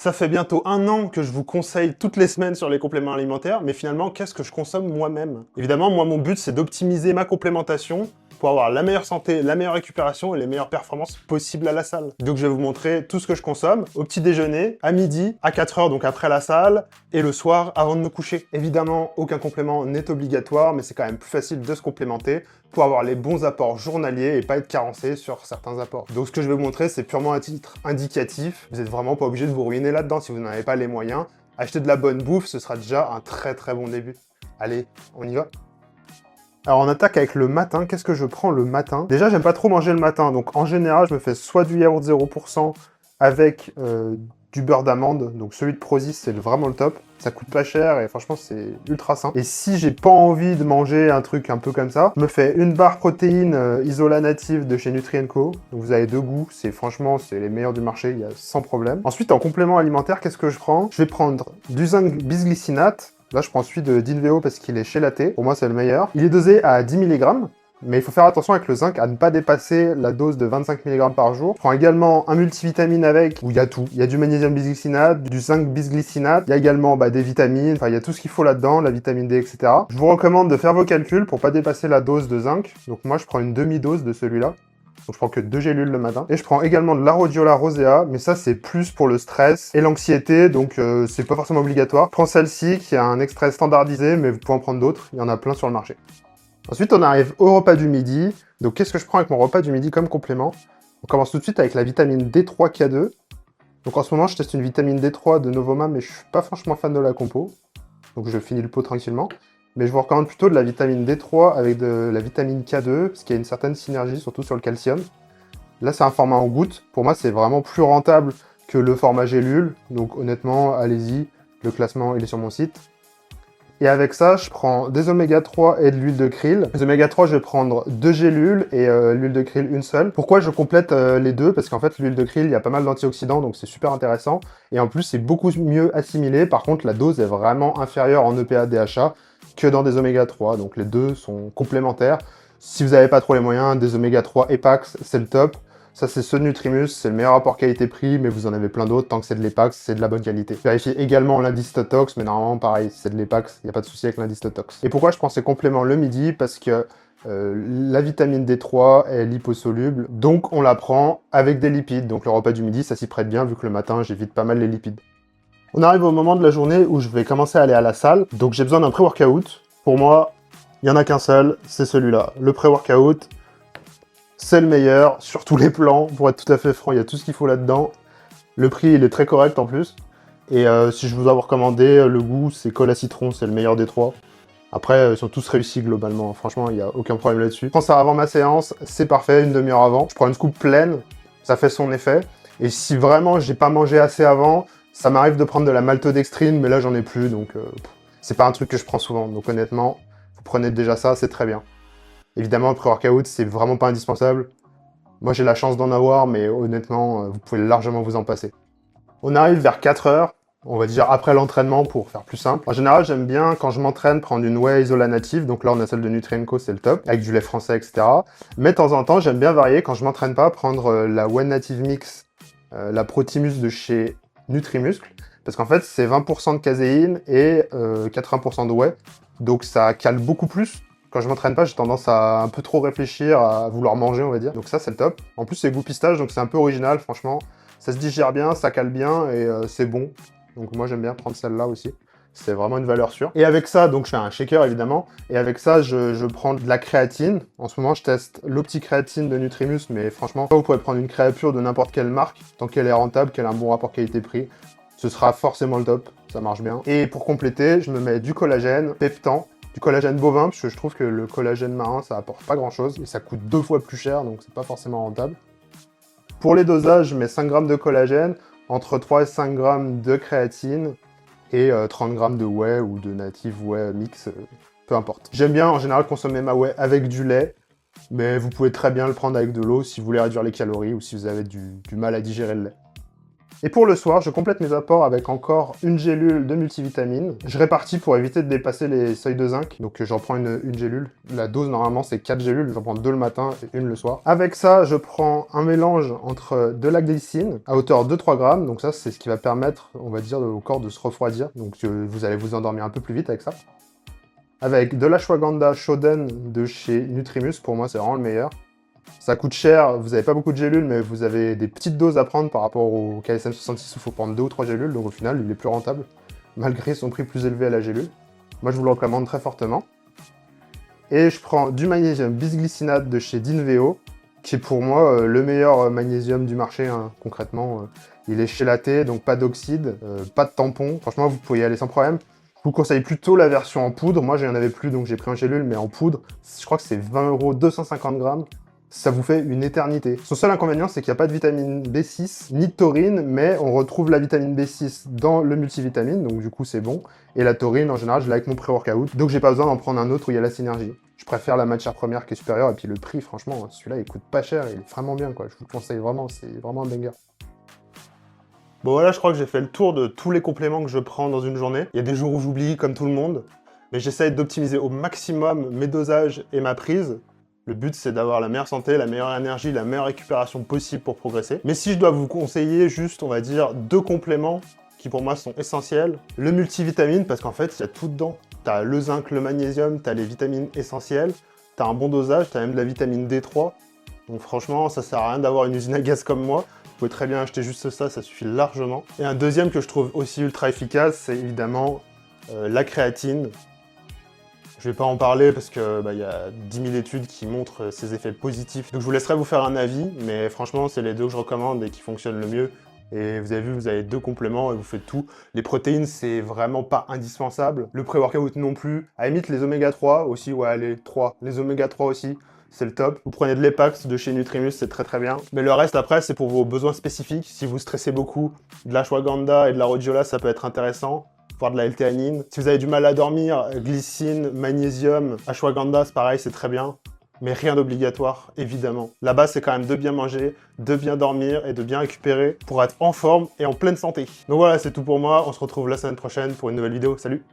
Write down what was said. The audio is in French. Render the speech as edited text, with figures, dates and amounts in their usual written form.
Ça fait bientôt 1 an que je vous conseille toutes les semaines sur les compléments alimentaires, mais finalement, qu'est-ce que je consomme moi-même? Évidemment, moi, mon but, c'est d'optimiser ma complémentation pour avoir la meilleure santé, la meilleure récupération et les meilleures performances possibles à la salle. Donc je vais vous montrer tout ce que je consomme au petit déjeuner, à midi, à 4 heures, donc après la salle, et le soir avant de me coucher. Évidemment, aucun complément n'est obligatoire, mais c'est quand même plus facile de se complémenter pour avoir les bons apports journaliers et pas être carencé sur certains apports. Donc ce que je vais vous montrer, c'est purement à titre indicatif. Vous n'êtes vraiment pas obligé de vous ruiner là-dedans si vous n'en avez pas les moyens. Acheter de la bonne bouffe, ce sera déjà un très très bon début. Allez, on y va. Alors on attaque avec le matin. Qu'est-ce que je prends le matin? Déjà, j'aime pas trop manger le matin, donc en général, je me fais soit du yaourt 0% avec du beurre d'amande, donc celui de Prozis, c'est vraiment le top. Ça coûte pas cher et franchement, c'est ultra sain. Et si j'ai pas envie de manger un truc un peu comme ça, je me fais une barre protéine Isola Native de chez Nutri & Co. Donc vous avez deux goûts, franchement, c'est les meilleurs du marché, il y a sans problème. Ensuite, en complément alimentaire, qu'est-ce que je prends? Je vais prendre du zinc bisglycinate. Là, je prends celui de d'Inveo parce qu'il est chélaté. Pour moi, c'est le meilleur. Il est dosé à 10 mg. Mais il faut faire attention avec le zinc à ne pas dépasser la dose de 25 mg par jour. Je prends également un multivitamine avec, où il y a tout. Il y a du magnésium bisglycinate, du zinc bisglycinate, il y a également des vitamines, enfin il y a tout ce qu'il faut là-dedans, la vitamine D, etc. Je vous recommande de faire vos calculs pour pas dépasser la dose de zinc. Donc moi je prends une demi-dose de celui-là. Donc je prends que 2 gélules le matin. Et je prends également de la rhodiola rosea, mais ça c'est plus pour le stress et l'anxiété, donc c'est pas forcément obligatoire. Je prends celle-ci qui a un extrait standardisé, mais vous pouvez en prendre d'autres, il y en a plein sur le marché. Ensuite, on arrive au repas du midi. Donc, qu'est-ce que je prends avec mon repas du midi comme complément? On commence tout de suite avec la vitamine D3K2. Donc, en ce moment, je teste une vitamine D3 de Novoma, mais je suis pas franchement fan de la compo. Donc, je finis le pot tranquillement. Mais je vous recommande plutôt de la vitamine D3 avec de la vitamine K2, parce qu'il y a une certaine synergie, surtout sur le calcium. Là, c'est un format en gouttes. Pour moi, c'est vraiment plus rentable que le format gélule. Donc, honnêtement, allez-y. Le classement, il est sur mon site. Et avec ça, je prends des oméga 3 et de l'huile de krill. Les oméga 3, je vais prendre 2 gélules et l'huile de krill une seule. Pourquoi je complète les deux? Parce qu'en fait, l'huile de krill, il y a pas mal d'antioxydants, donc c'est super intéressant. Et en plus, c'est beaucoup mieux assimilé. Par contre, la dose est vraiment inférieure en EPA DHA que dans des oméga 3. Donc les deux sont complémentaires. Si vous n'avez pas trop les moyens, des oméga 3 Epax, c'est le top. Ça, c'est ce Nutrimus, c'est le meilleur rapport qualité-prix, mais vous en avez plein d'autres. Tant que c'est de l'Epax, c'est de la bonne qualité. Vérifiez également l'indice Totox, mais normalement, pareil, si c'est de l'Epax, il n'y a pas de souci avec l'indice Totox. Et pourquoi je prends ces compléments le midi? Parce que la vitamine D3 est liposoluble, donc on la prend avec des lipides. Donc le repas du midi, ça s'y prête bien, vu que le matin, j'évite pas mal les lipides. On arrive au moment de la journée où je vais commencer à aller à la salle, donc j'ai besoin d'un pré-workout. Pour moi, il n'y en a qu'un seul, c'est celui-là. Le pré-workout, c'est le meilleur sur tous les plans, pour être tout à fait franc, il y a tout ce qu'il faut là-dedans. Le prix, il est très correct en plus. Et si je vous avais recommandé, le goût, c'est cola citron, c'est le meilleur des trois. Après, ils sont tous réussis globalement, franchement, il n'y a aucun problème là-dessus. Je prends ça avant ma séance, c'est parfait, une demi-heure avant. Je prends une scoop pleine, ça fait son effet. Et si vraiment j'ai pas mangé assez avant, ça m'arrive de prendre de la maltodextrine, mais là j'en ai plus, donc c'est pas un truc que je prends souvent. Donc honnêtement, vous prenez déjà ça, c'est très bien. Évidemment, le pré-workout, c'est vraiment pas indispensable. Moi, j'ai la chance d'en avoir, mais honnêtement, vous pouvez largement vous en passer. On arrive vers 4 heures, on va dire après l'entraînement pour faire plus simple. En général, j'aime bien, quand je m'entraîne, prendre une whey Isola Native. Donc là, on a celle de Nutri & Co, c'est le top, avec du lait français, etc. Mais de temps en temps, j'aime bien varier, quand je m'entraîne pas, prendre la whey Native Mix, la Protimus de chez Nutrimuscle. Parce qu'en fait, c'est 20% de caséine et 80% de whey. Donc ça cale beaucoup plus. Quand je m'entraîne pas, j'ai tendance à un peu trop réfléchir, à vouloir manger, on va dire. Donc ça, c'est le top. En plus, c'est goût pistache, donc c'est un peu original, franchement. Ça se digère bien, ça cale bien, et c'est bon. Donc moi, j'aime bien prendre celle-là aussi. C'est vraiment une valeur sûre. Et avec ça, donc je fais un shaker, évidemment. Et avec ça, je prends de la créatine. En ce moment, je teste l'opti-créatine de Nutrimus, mais franchement, vous pouvez prendre une créature de n'importe quelle marque, tant qu'elle est rentable, qu'elle a un bon rapport qualité-prix. Ce sera forcément le top, ça marche bien. Et pour compléter, je me mets du collagène, Peptan, du collagène bovin, parce que je trouve que le collagène marin, ça apporte pas grand-chose, et ça coûte 2 fois plus cher, donc c'est pas forcément rentable. Pour les dosages, je mets 5 g de collagène, entre 3 et 5 g de créatine, et 30 g de whey ou de native whey mix, peu importe. J'aime bien en général consommer ma whey avec du lait, mais vous pouvez très bien le prendre avec de l'eau si vous voulez réduire les calories ou si vous avez du mal à digérer le lait. Et pour le soir, je complète mes apports avec encore une gélule de multivitamine. Je répartis pour éviter de dépasser les seuils de zinc, donc j'en prends une gélule. La dose normalement c'est 4 gélules, j'en prends 2 le matin et une le soir. Avec ça, je prends un mélange entre de la glycine à hauteur de 3 grammes, donc ça c'est ce qui va permettre, on va dire, au corps de se refroidir, donc vous allez vous endormir un peu plus vite avec ça. Avec de l'ashwagandha Shoden de chez Nutrimus, pour moi c'est vraiment le meilleur. Ça coûte cher, vous n'avez pas beaucoup de gélules, mais vous avez des petites doses à prendre par rapport au KSM 66 où il faut prendre 2 ou 3 gélules, donc au final il est plus rentable, malgré son prix plus élevé à la gélule. Moi je vous le recommande très fortement. Et je prends du magnésium bisglycinate de chez Dinveo, qui est pour moi le meilleur magnésium du marché, hein, concrètement. Il est chélaté, donc pas d'oxyde, pas de tampon, franchement vous pouvez y aller sans problème. Je vous conseille plutôt la version en poudre, moi j'en avais plus donc j'ai pris un gélule, mais en poudre, je crois que c'est 20 €, 250 grammes. Ça vous fait une éternité. Son seul inconvénient, c'est qu'il n'y a pas de vitamine B6, ni de taurine, mais on retrouve la vitamine B6 dans le multivitamine, donc du coup c'est bon. Et la taurine, en général, je l'ai avec mon pré-workout, donc j'ai pas besoin d'en prendre un autre où il y a la synergie. Je préfère la matière première qui est supérieure, et puis le prix, franchement, celui-là, il coûte pas cher, il est vraiment bien, quoi. Je vous le conseille vraiment, c'est vraiment un banger. Bon voilà, je crois que j'ai fait le tour de tous les compléments que je prends dans une journée. Il y a des jours où j'oublie, comme tout le monde, mais j'essaye d'optimiser au maximum mes dosages et ma prise. Le but, c'est d'avoir la meilleure santé, la meilleure énergie, la meilleure récupération possible pour progresser. Mais si je dois vous conseiller juste, on va dire, 2 compléments qui pour moi sont essentiels, le multivitamine, parce qu'en fait, il y a tout dedans. T'as le zinc, le magnésium, t'as les vitamines essentielles, t'as un bon dosage, t'as même de la vitamine D3. Donc franchement, ça sert à rien d'avoir une usine à gaz comme moi. Vous pouvez très bien acheter juste ça suffit largement. Et un deuxième que je trouve aussi ultra efficace, c'est évidemment la créatine. Je vais pas en parler parce que y a 10 000 études qui montrent ses effets positifs. Donc je vous laisserai vous faire un avis, mais franchement, c'est les deux que je recommande et qui fonctionnent le mieux. Et vous avez vu, vous avez 2 compléments et vous faites tout. Les protéines, c'est vraiment pas indispensable. Le pré-workout non plus. À la limite, les oméga 3 aussi, ouais, les 3. Les oméga 3 aussi, c'est le top. Vous prenez de l'Epax de chez Nutrimus, c'est très très bien. Mais le reste, après, c'est pour vos besoins spécifiques. Si vous stressez beaucoup, de l'ashwagandha et de la rhodiola, ça peut être intéressant. Voire de la L-théanine. Si vous avez du mal à dormir, glycine, magnésium, ashwagandha, c'est pareil, c'est très bien. Mais rien d'obligatoire, évidemment. La base, c'est quand même de bien manger, de bien dormir et de bien récupérer pour être en forme et en pleine santé. Donc voilà, c'est tout pour moi. On se retrouve la semaine prochaine pour une nouvelle vidéo. Salut!